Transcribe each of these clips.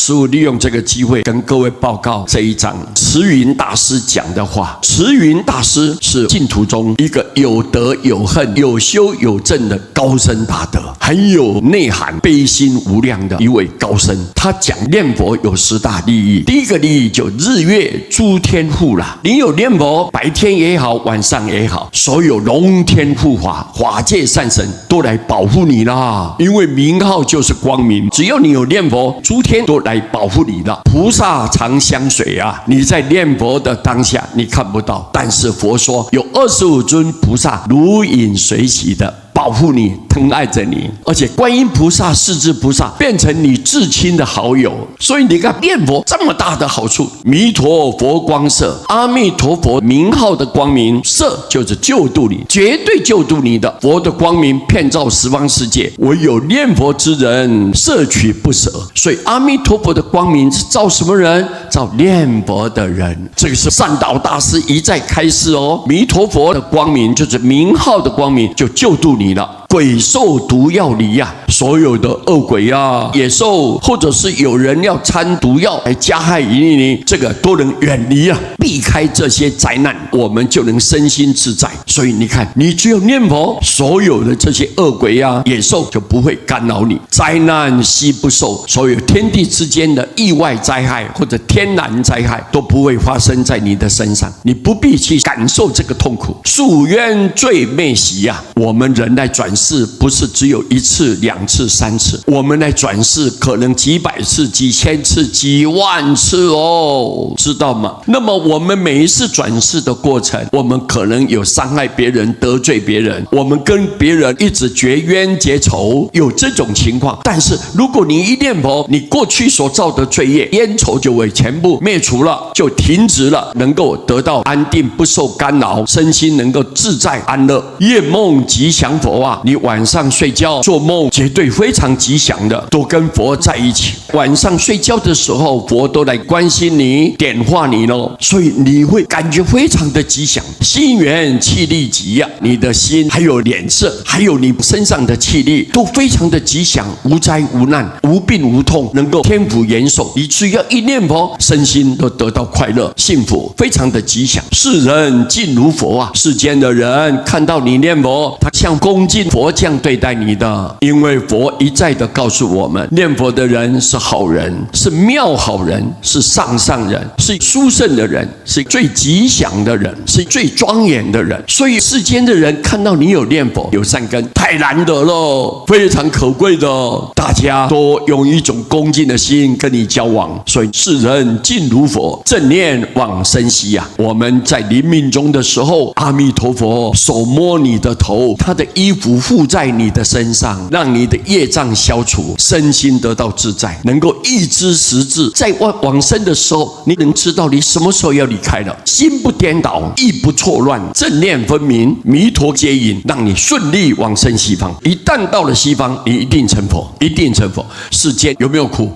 师父利用这个机会跟各位报告这一章慈云大师讲的话。慈云大师是净土中一个有德有恨、有修有证的高僧大德，很有内涵、悲心无量的一位高僧。他讲念佛有10大利益，第一个利益就日月诸天护啦。你有念佛，白天也好，晚上也好，所有龙天护法、法界善神都来保护你啦。因为名号就是光明，只要你有念佛，诸天都来保护你了。菩萨常相随啊，你在念佛的当下你看不到，但是佛说有25尊菩萨如影随形的保护你，疼爱着你，而且观音菩萨、势至菩萨变成你至亲的好友。所以你看念佛这么大的好处，弥陀佛光色，阿弥陀佛名号的光明色就是救度你，绝对救度你的。佛的光明遍照十方世界，唯有念佛之人摄取不舍。所以阿弥陀佛的光明是照什么人？照念佛的人。这个是善导大师一再开示哦。弥陀佛的光明就是名号的光明，就救度你了。鬼兽毒药离呀，所有的恶鬼啊、野兽，或者是有人要掺毒药来加害于你，这个都能远离啊，避开这些灾难，我们就能身心自在。所以你看，你只有念佛，所有的这些恶鬼啊、野兽就不会干扰你，灾难悉不受，所有天地之间的意外灾害或者天然灾害都不会发生在你的身上，你不必去感受这个痛苦。夙冤罪灭息呀，我们人来转世不是只有1次、2次、3次，我们来转世可能几百次、几千次、几万次哦，知道吗？那么我们每一次转世的过程，我们可能有伤害别人、得罪别人，我们跟别人一直结冤结仇，有这种情况。但是如果你一念佛，你过去所造的罪业冤仇就会全部灭除了，就停止了，能够得到安定，不受干扰，身心能够自在安乐。夜梦吉祥佛啊，你晚上睡觉做梦绝对非常吉祥的，都跟佛在一起。晚上睡觉的时候，佛都来关心你、点化你咯，所以你会感觉非常的吉祥。心元气力吉啊，你的心还有脸色，还有你身上的气力都非常的吉祥，无灾无难，无病无痛，能够天福延寿。你只要一念佛，身心都得到快乐、幸福，非常的吉祥。世人敬如佛啊，世间的人看到你念佛，他像恭敬佛这样对待你的，因为佛一再的告诉我们，念佛的人是好人，是妙好人，是上人，是殊胜的人，是最吉祥的人，是最庄严的人。所以世间的人看到你有念佛、有善根，太难得了，非常可贵的，大家都用一种恭敬的心跟你交往。所以世人敬如佛，正念往生西啊。我们在临命终的时候，阿弥陀佛手摸你的头，他的衣服附在你的身上，让你的业障消除，身心得到自在，能够一知实质。在往生的时候，你能知道你什么时候要离开了，心不颠倒，意不错乱，正念分明，弥陀接引，让你顺利往生西方。一旦到了西方，你一定成佛，一定成佛。世间有没有苦？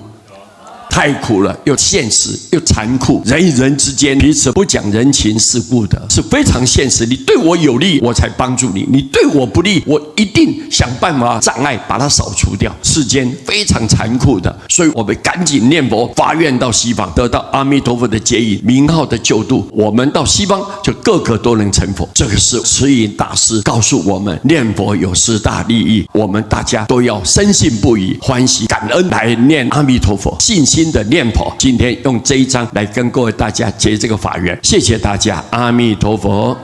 太苦了，又现实又残酷，人与人之间彼此不讲人情世故的，是非常现实。你对我有利，我才帮助你；你对我不利，我一定想办法障碍把它扫除掉。世间非常残酷的，所以我们赶紧念佛，发愿到西方，得到阿弥陀佛的接引，名号的救度。我们到西方就个个都能成佛。这个是慈云大师告诉我们，念佛有10大利益，我们大家都要深信不疑、欢喜感恩来念阿弥陀佛，信心的念佛。今天用这一章来跟各位大家结这个法缘，谢谢大家，阿弥陀佛。